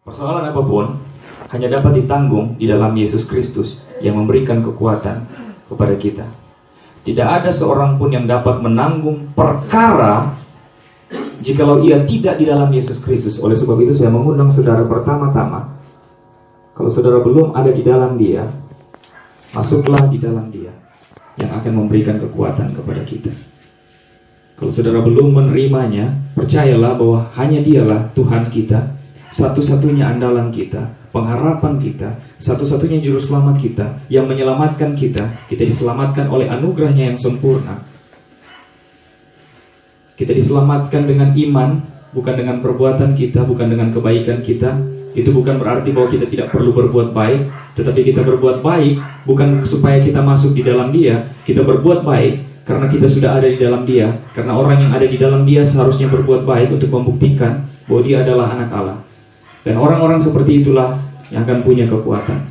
Persoalan apapun hanya dapat ditanggung di dalam Yesus Kristus yang memberikan kekuatan kepada kita. Tidak ada seorang pun yang dapat menanggung perkara jikalau ia tidak di dalam Yesus Kristus. Oleh sebab itu saya mengundang saudara pertama-tama, kalau saudara belum ada di dalam Dia, masuklah di dalam Dia yang akan memberikan kekuatan kepada kita. Kalau saudara belum menerimanya, percayalah bahwa hanya Dialah Tuhan kita, satu-satunya andalan kita, pengharapan kita, satu-satunya juru selamat kita, yang menyelamatkan kita. Kita diselamatkan oleh anugerahnya yang sempurna. Kita diselamatkan dengan iman, bukan dengan perbuatan kita, bukan dengan kebaikan kita. Itu bukan berarti bahwa kita tidak perlu berbuat baik, tetapi kita berbuat baik bukan supaya kita masuk di dalam Dia. Kita berbuat baik karena kita sudah ada di dalam Dia. Karena orang yang ada di dalam Dia seharusnya berbuat baik untuk membuktikan bahwa dia adalah anak Allah. Dan orang-orang seperti itulah yang akan punya kekuatan.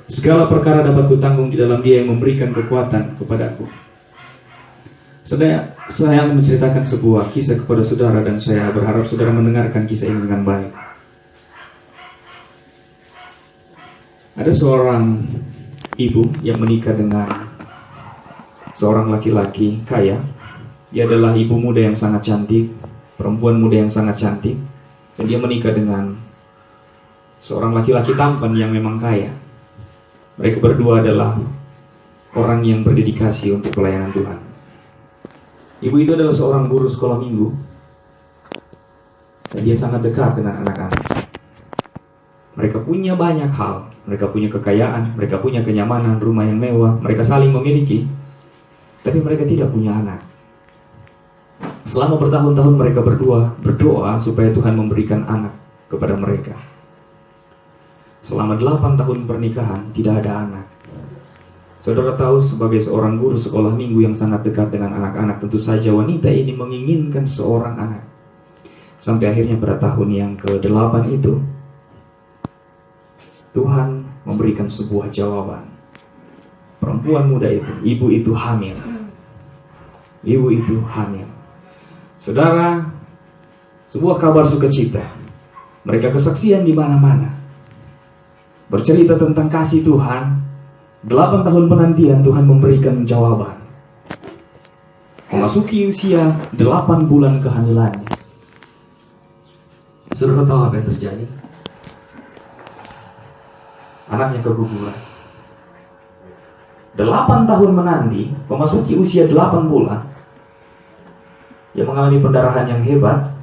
Segala perkara dapat kutanggung di dalam Dia yang memberikan kekuatan kepadaku. Saya akan menceritakan sebuah kisah kepada saudara, dan saya berharap saudara mendengarkan kisah ini dengan baik. Ada seorang ibu yang menikah dengan seorang laki-laki kaya. Dia adalah ibu muda yang sangat cantik, perempuan muda yang sangat cantik. Dan dia menikah dengan seorang laki-laki tampan yang memang kaya. Mereka berdua adalah orang yang berdedikasi untuk pelayanan Tuhan. Ibu itu adalah seorang guru sekolah minggu, dan dia sangat dekat dengan anak-anak. Mereka punya banyak hal. Mereka punya kekayaan, mereka punya kenyamanan, rumah yang mewah. Mereka saling memiliki, tapi mereka tidak punya anak. Selama bertahun-tahun mereka berdua berdoa supaya Tuhan memberikan anak kepada mereka. Selama 8 tahun pernikahan tidak ada anak. Saudara tahu, sebagai seorang guru sekolah minggu yang sangat dekat dengan anak-anak, tentu saja wanita ini menginginkan seorang anak. Sampai akhirnya pada tahun yang ke-8 itu, Tuhan memberikan sebuah jawaban. Perempuan muda itu, ibu itu hamil. Ibu itu hamil. Saudara, sebuah kabar sukacita. Mereka kesaksian di mana-mana, bercerita tentang kasih Tuhan. 8 tahun penantian, Tuhan memberikan jawaban. Memasuki usia 8 bulan kehamilannya, saudara tahu apa yang terjadi? Anaknya keguguran. 8 tahun menanti, memasuki usia 8 bulan, dia mengalami pendarahan yang hebat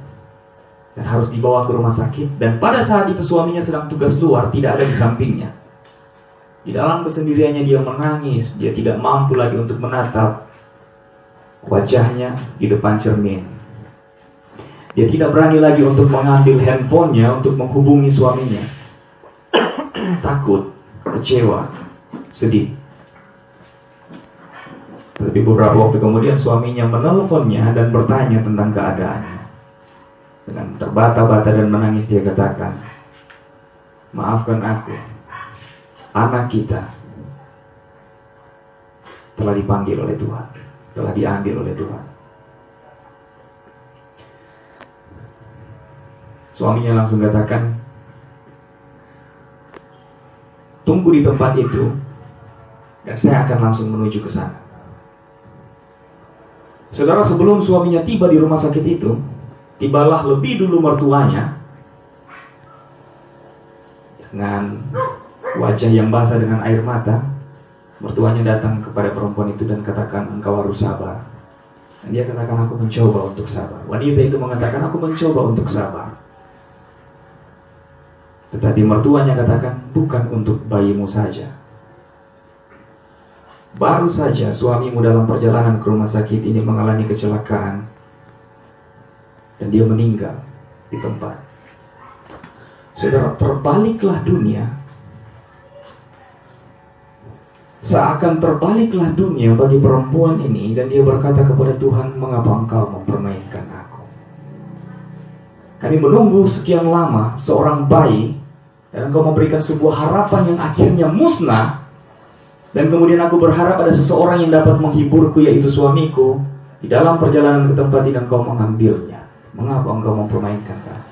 dan harus dibawa ke rumah sakit. Dan pada saat itu suaminya sedang tugas luar, tidak ada di sampingnya. Di dalam kesendiriannya dia menangis. Dia tidak mampu lagi untuk menatap wajahnya di depan cermin. Dia tidak berani lagi untuk mengambil handphonenya untuk menghubungi suaminya. Takut, kecewa, sedih. Tapi beberapa waktu kemudian suaminya menelponnya dan bertanya tentang keadaannya. Dengan terbata-bata dan menangis dia katakan, "Maafkan aku, anak kita telah dipanggil oleh Tuhan, telah diambil oleh Tuhan." Suaminya langsung katakan, "Tunggu di tempat itu, dan saya akan langsung menuju ke sana." Saudara, sebelum suaminya tiba di rumah sakit itu, tibalah lebih dulu mertuanya dengan wajah yang basah dengan air mata. Mertuanya datang kepada perempuan itu dan katakan, "Engkau harus sabar." Dan dia katakan, "Aku mencoba untuk sabar." Wanita itu mengatakan, "Aku mencoba untuk sabar." Tetapi mertuanya katakan, "Bukan untuk bayimu saja. Baru saja suamimu dalam perjalanan ke rumah sakit ini mengalami kecelakaan, dan dia meninggal di tempat." Saudara, terbaliklah dunia. Seakan terbaliklah dunia bagi perempuan ini, dan dia berkata kepada Tuhan, "Mengapa engkau mempermainkan aku? Kami menunggu sekian lama seorang bayi, dan engkau memberikan sebuah harapan yang akhirnya musnah. Dan kemudian aku berharap ada seseorang yang dapat menghiburku, yaitu suamiku. Di dalam perjalanan ke tempat ini engkau mengambilnya. Mengapa engkau mempermainkan kami?"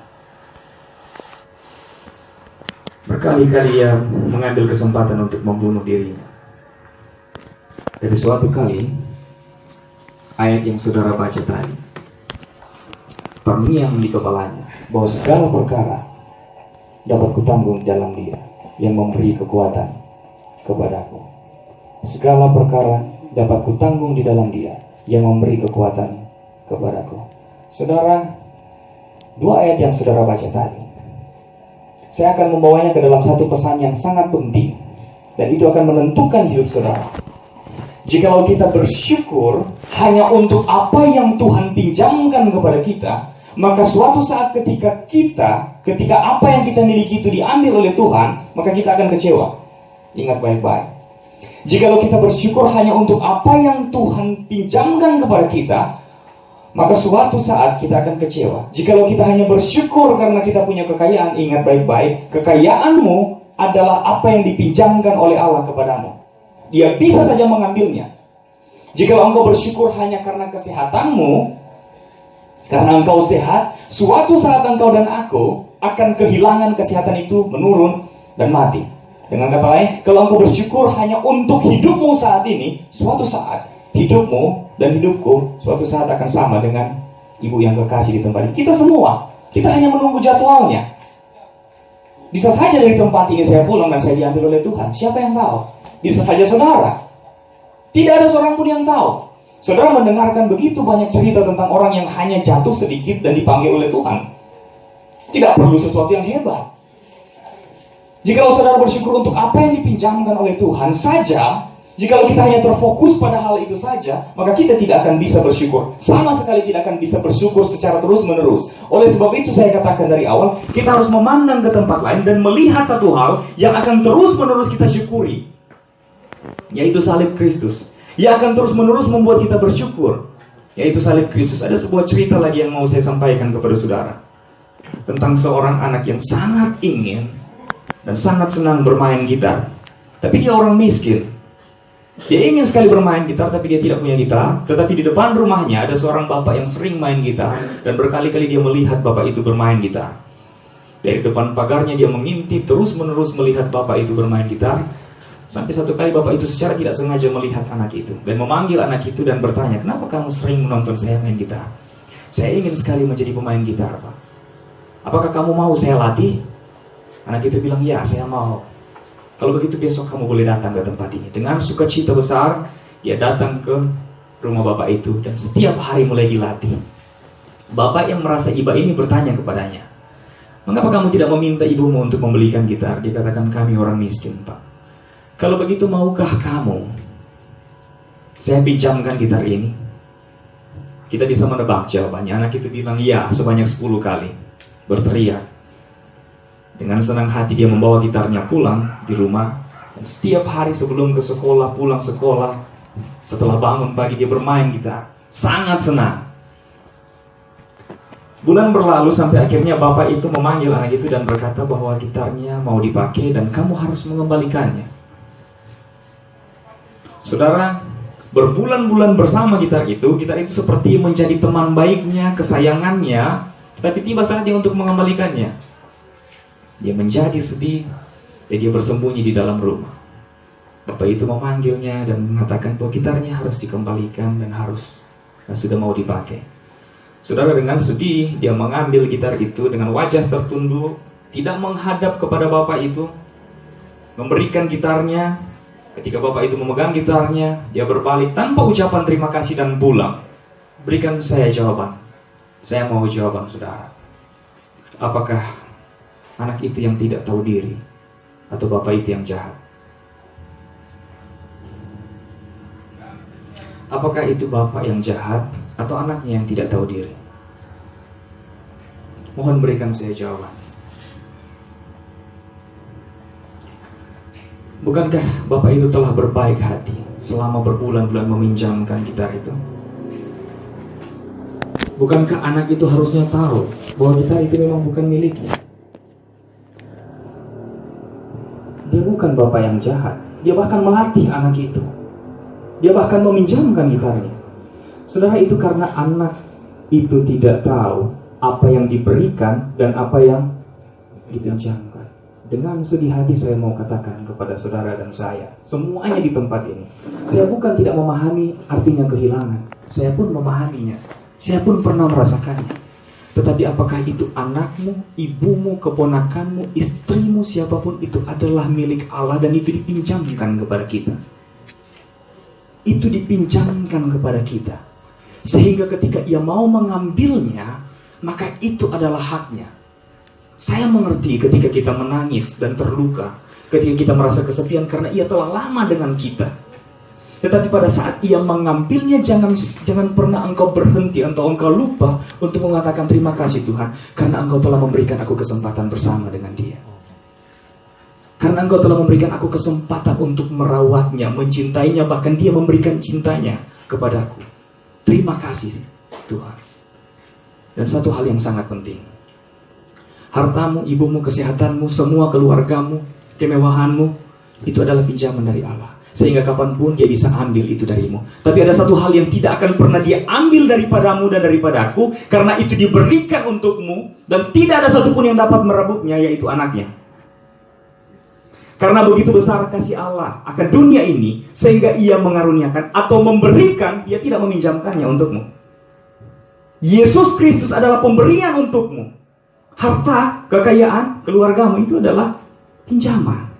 Berkali-kali ia mengambil kesempatan untuk membunuh dirinya. Dari suatu kali, ayat yang saudara baca tadi terngiang di kepalanya bahwa segala perkara dapat kutanggung dalam Dia yang memberi kekuatan kepadaku. Segala perkara dapat kutanggung di dalam Dia yang memberi kekuatan kepadaku. Saudara, dua ayat yang saudara baca tadi, saya akan membawanya ke dalam satu pesan yang sangat penting, dan itu akan menentukan hidup saudara. Jikalau kita bersyukur hanya untuk apa yang Tuhan pinjamkan kepada kita, maka suatu saat ketika apa yang kita miliki itu diambil oleh Tuhan, maka kita akan kecewa. Ingat baik-baik. Jikalau kita bersyukur hanya untuk apa yang Tuhan pinjamkan kepada kita, maka suatu saat kita akan kecewa. Jikalau kita hanya bersyukur karena kita punya kekayaan, ingat baik-baik, kekayaanmu adalah apa yang dipinjamkan oleh Allah kepadamu. Dia bisa saja mengambilnya. Jikalau engkau bersyukur hanya karena kesehatanmu, karena engkau sehat, suatu saat engkau dan aku akan kehilangan kesehatan itu, menurun dan mati. Dengan kata lain, kalau engkau bersyukur hanya untuk hidupmu saat ini, suatu saat hidupmu dan hidupku suatu saat akan sama dengan ibu yang kekasih di tempat ini. Kita semua, kita hanya menunggu jadwalnya. Bisa saja dari tempat ini saya pulang dan saya diambil oleh Tuhan. Siapa yang tahu? Bisa saja saudara. Tidak ada seorang pun yang tahu. Saudara mendengarkan begitu banyak cerita tentang orang yang hanya jatuh sedikit dan dipanggil oleh Tuhan. Tidak perlu sesuatu yang hebat. Jikalau saudara bersyukur untuk apa yang dipinjamkan oleh Tuhan saja, jikalau kita hanya terfokus pada hal itu saja, maka kita tidak akan bisa bersyukur. Sama sekali tidak akan bisa bersyukur secara terus-menerus. Oleh sebab itu saya katakan dari awal, kita harus memandang ke tempat lain dan melihat satu hal yang akan terus-menerus kita syukuri, yaitu salib Kristus. Yang akan terus-menerus membuat kita bersyukur, yaitu salib Kristus. Ada sebuah cerita lagi yang mau saya sampaikan kepada saudara, tentang seorang anak yang sangat ingin dan sangat senang bermain gitar. Tapi dia orang miskin. Dia ingin sekali bermain gitar, tapi dia tidak punya gitar. Tetapi di depan rumahnya ada seorang bapak yang sering main gitar, dan berkali-kali dia melihat bapak itu bermain gitar. Dari depan pagarnya dia mengintip, terus-menerus melihat bapak itu bermain gitar. Sampai satu kali bapak itu secara tidak sengaja melihat anak itu, dan memanggil anak itu dan bertanya, "Kenapa kamu sering menonton saya main gitar?" "Saya ingin sekali menjadi pemain gitar, Pak. Apakah kamu mau saya latih?" Anak itu bilang, "Ya, saya mau. Kalau begitu besok kamu boleh datang ke tempat ini." Dengan sukacita besar, dia datang ke rumah bapak itu, dan setiap hari mulai dilatih. Bapak yang merasa iba ini bertanya kepadanya, "Mengapa kamu tidak meminta ibumu untuk membelikan gitar?" Dia katakan, "Kami orang miskin, Pak." "Kalau begitu maukah kamu saya pinjamkan gitar ini?" Kita bisa menebak jawabannya. Anak itu bilang, "Ya," sebanyak 10 kali. Berteriak. Dengan senang hati dia membawa gitarnya pulang di rumah. Dan setiap hari sebelum ke sekolah, pulang sekolah, setelah bangun pagi dia bermain gitar. Sangat senang. Bulan berlalu sampai akhirnya bapak itu memanggil anak itu dan berkata bahwa gitarnya mau dipakai dan kamu harus mengembalikannya. Saudara, berbulan-bulan bersama gitar itu seperti menjadi teman baiknya, kesayangannya. Tapi tiba saatnya untuk mengembalikannya. Dia menjadi sedih, dan dia bersembunyi di dalam rumah. Bapak itu memanggilnya dan mengatakan bahwa gitarnya harus dikembalikan dan sudah mau dipakai. Saudara, dengan sedih dia mengambil gitar itu dengan wajah tertunduk, tidak menghadap kepada bapak itu, memberikan gitarnya. Ketika bapak itu memegang gitarnya, dia berbalik tanpa ucapan terima kasih dan pulang. "Berikan saya jawaban. Saya mau jawaban saudara. Apakah anak itu yang tidak tahu diri, atau bapak itu yang jahat? Apakah itu bapak yang jahat, atau anaknya yang tidak tahu diri? Mohon berikan saya jawaban." Bukankah bapak itu telah berbaik hati selama berbulan-bulan meminjamkan gitar itu? Bukankah anak itu harusnya tahu bahwa gitar itu memang bukan miliknya? Dia bukan bapak yang jahat. Dia bahkan melatih anak itu. Dia bahkan meminjamkan gitarnya. Saudara, itu karena anak itu tidak tahu apa yang diberikan dan apa yang dipinjamkan. Dengan sedih hati saya mau katakan kepada saudara dan saya, semuanya di tempat ini, saya bukan tidak memahami artinya kehilangan. Saya pun memahaminya. Saya pun pernah merasakannya. Tetapi apakah itu anakmu, ibumu, keponakanmu, istrimu, siapapun itu adalah milik Allah dan itu dipinjamkan kepada kita. Itu dipinjamkan kepada kita. Sehingga ketika ia mau mengambilnya, maka itu adalah haknya. Saya mengerti ketika kita menangis dan terluka, ketika kita merasa kesepian karena ia telah lama dengan kita. Tetapi pada saat ia mengambilnya, jangan pernah engkau berhenti atau engkau lupa untuk mengatakan terima kasih Tuhan, karena engkau telah memberikan aku kesempatan bersama dengan dia. Karena engkau telah memberikan aku kesempatan untuk merawatnya, mencintainya, bahkan dia memberikan cintanya kepadaku. Terima kasih Tuhan. Dan satu hal yang sangat penting, hartamu, ibumu, kesehatanmu, semua keluargamu, kemewahanmu, itu adalah pinjaman dari Allah. Sehingga kapanpun dia bisa ambil itu darimu. Tapi ada satu hal yang tidak akan pernah dia ambil daripadamu dan daripadaku, karena itu diberikan untukmu, dan tidak ada satupun yang dapat merebutnya, yaitu anaknya. Karena begitu besar kasih Allah akan dunia ini, sehingga ia mengaruniakan atau memberikan, dia tidak meminjamkannya untukmu. Yesus Kristus adalah pemberian untukmu. Harta, kekayaan, keluargamu itu adalah pinjaman.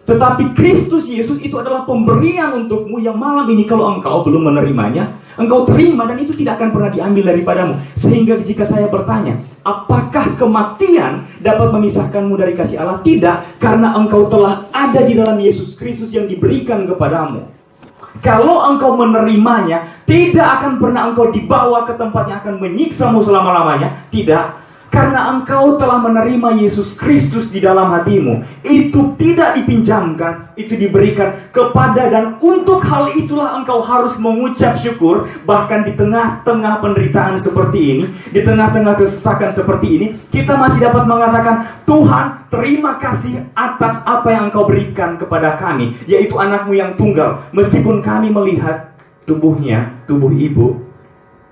Tetapi Kristus Yesus itu adalah pemberian untukmu yang malam ini kalau engkau belum menerimanya, engkau terima dan itu tidak akan pernah diambil daripadamu. Sehingga jika saya bertanya, apakah kematian dapat memisahkanmu dari kasih Allah? Tidak, karena engkau telah ada di dalam Yesus Kristus yang diberikan kepadamu. Kalau engkau menerimanya, tidak akan pernah engkau dibawa ke tempat yang akan menyiksamu selama-lamanya. Tidak. Karena engkau telah menerima Yesus Kristus di dalam hatimu. Itu tidak dipinjamkan, itu diberikan kepada, dan untuk hal itulah engkau harus mengucap syukur. Bahkan di tengah-tengah penderitaan seperti ini, di tengah-tengah kesesakan seperti ini, kita masih dapat mengatakan, Tuhan, terima kasih atas apa yang engkau berikan kepada kami, yaitu anakmu yang tunggal. Meskipun kami melihat tubuhnya, tubuh ibu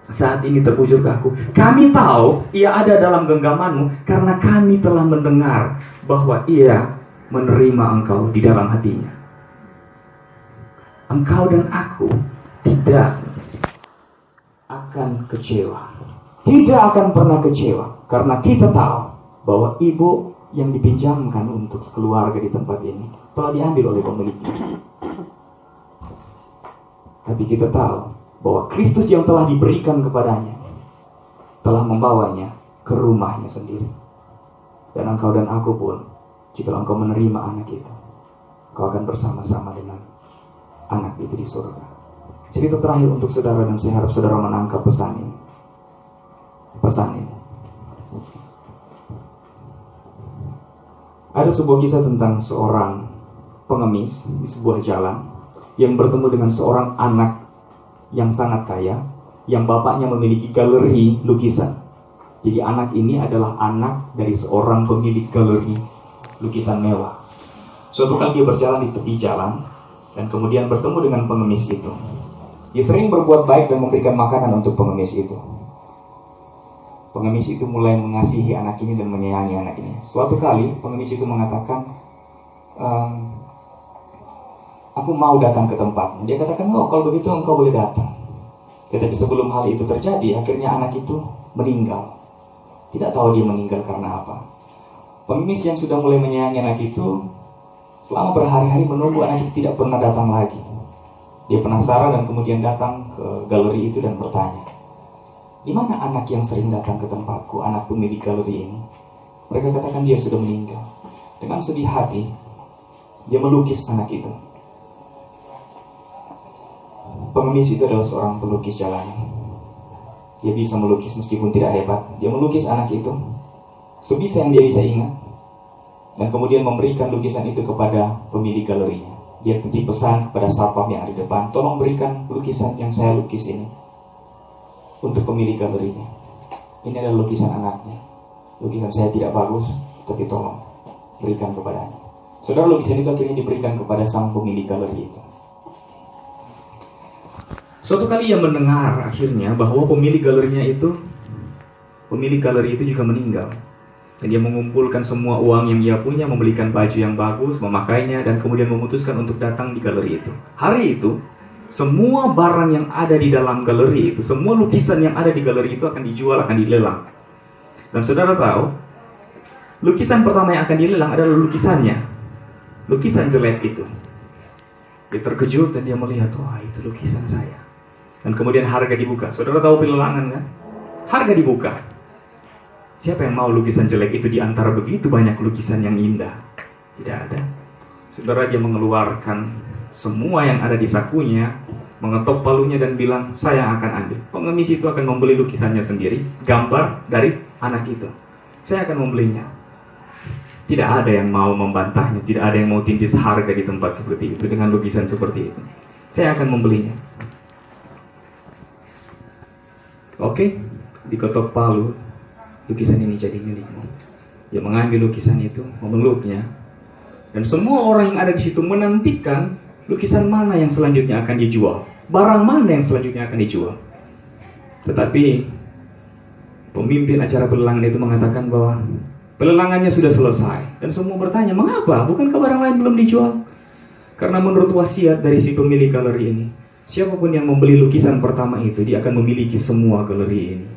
saat ini terbujur ke aku, kami tahu ia ada dalam genggamanmu, karena kami telah mendengar bahwa ia menerima engkau di dalam hatinya. Engkau dan aku tidak akan kecewa, tidak akan pernah kecewa, karena kita tahu bahwa ibu yang dipinjamkan untuk keluarga di tempat ini telah diambil oleh pemiliknya. Tapi kita tahu bahwa Kristus yang telah diberikan kepadanya telah membawanya ke rumahnya sendiri. Dan engkau dan aku pun, jika engkau menerima anak itu, engkau akan bersama-sama dengan anak itu di surga. Cerita terakhir untuk saudara, dan saya harap saudara menangkap pesan ini. Pesan ini. Ada sebuah kisah tentang seorang pengemis di sebuah jalan yang bertemu dengan seorang anak yang sangat kaya, yang bapaknya memiliki galeri lukisan. Jadi anak ini adalah anak dari seorang pemilik galeri lukisan mewah. Suatu kali dia berjalan di tepi jalan, dan kemudian bertemu dengan pengemis itu. Dia sering berbuat baik dan memberikan makanan untuk pengemis itu. Pengemis itu mulai mengasihi anak ini dan menyayangi anak ini. Suatu kali pengemis itu mengatakan, aku mau datang ke tempatmu. Dia katakan, oh kalau begitu engkau boleh datang. Tetapi sebelum hal itu terjadi, akhirnya anak itu meninggal. Tidak tahu dia meninggal karena apa. Pengemis yang sudah mulai menyayangi anak itu, selama berhari-hari menunggu anak itu tidak pernah datang lagi. Dia penasaran dan kemudian datang ke galeri itu dan bertanya, di mana anak yang sering datang ke tempatku, anak pemilik galeri ini? Mereka katakan dia sudah meninggal. Dengan sedih hati, dia melukis anak itu. Pengemis itu adalah seorang pelukis jalanan. Dia bisa melukis meskipun tidak hebat. Dia melukis anak itu sebisa yang dia bisa ingat, dan kemudian memberikan lukisan itu kepada pemilik galerinya. Dia titip pesan kepada satpam yang ada di depan, tolong berikan lukisan yang saya lukis ini untuk pemilik galerinya. Ini adalah lukisan anaknya. Lukisan saya tidak bagus, tapi tolong berikan kepadanya. Saudara, lukisan itu akhirnya diberikan kepada sang pemilik galeri itu. Suatu kali ia mendengar akhirnya bahwa pemilik galeri itu juga meninggal. Dan dia mengumpulkan semua uang yang ia punya, membelikan baju yang bagus, memakainya, dan kemudian memutuskan untuk datang di galeri itu. Hari itu, semua barang yang ada di dalam galeri itu, semua lukisan yang ada di galeri itu akan dijual, akan dilelang. Dan saudara tahu, lukisan pertama yang akan dilelang adalah lukisannya. Lukisan jelek itu. Dia terkejut dan dia melihat, wah itu lukisan saya. Dan kemudian harga dibuka. Saudara tahu pelelangan kan? Harga dibuka. Siapa yang mau lukisan jelek itu di antara begitu banyak lukisan yang indah? Tidak ada. Saudara, dia mengeluarkan semua yang ada di sakunya, mengetok palunya dan bilang, saya akan ambil. Pengemis itu akan membeli lukisannya sendiri, gambar dari anak itu. Saya akan membelinya. Tidak ada yang mau membantahnya, tidak ada yang mau tindis harga di tempat seperti itu dengan lukisan seperti itu. Saya akan membelinya. Oke, diketok palu. Lukisan ini jadi milikmu. Dia mengambil lukisan itu, memeluknya, dan semua orang yang ada di situ menantikan lukisan mana yang selanjutnya akan dijual, barang mana yang selanjutnya akan dijual. Tetapi pemimpin acara pelelangan itu mengatakan bahwa pelelangannya sudah selesai, dan semua bertanya, mengapa? Bukankah barang lain belum dijual? Karena menurut wasiat dari si pemilik galeri ini, siapapun yang membeli lukisan pertama itu, dia akan memiliki semua galeri ini.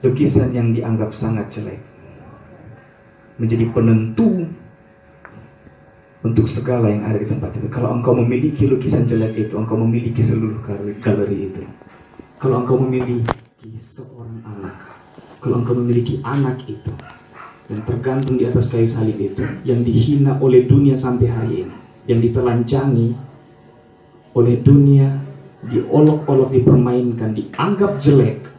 Lukisan yang dianggap sangat jelek menjadi penentu untuk segala yang ada di tempat itu. Kalau engkau memiliki lukisan jelek itu, engkau memiliki seluruh galeri itu. Kalau engkau memiliki seorang anak, kalau engkau memiliki anak itu yang tergantung di atas kayu salib itu, yang dihina oleh dunia sampai hari ini, yang ditelanjangi oleh dunia, diolok-olok, dipermainkan, dianggap jelek.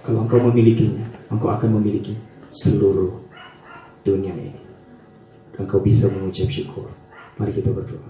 Kalau engkau memilikinya, engkau akan memiliki seluruh dunia ini. Engkau bisa mengucap syukur. Mari kita berdoa.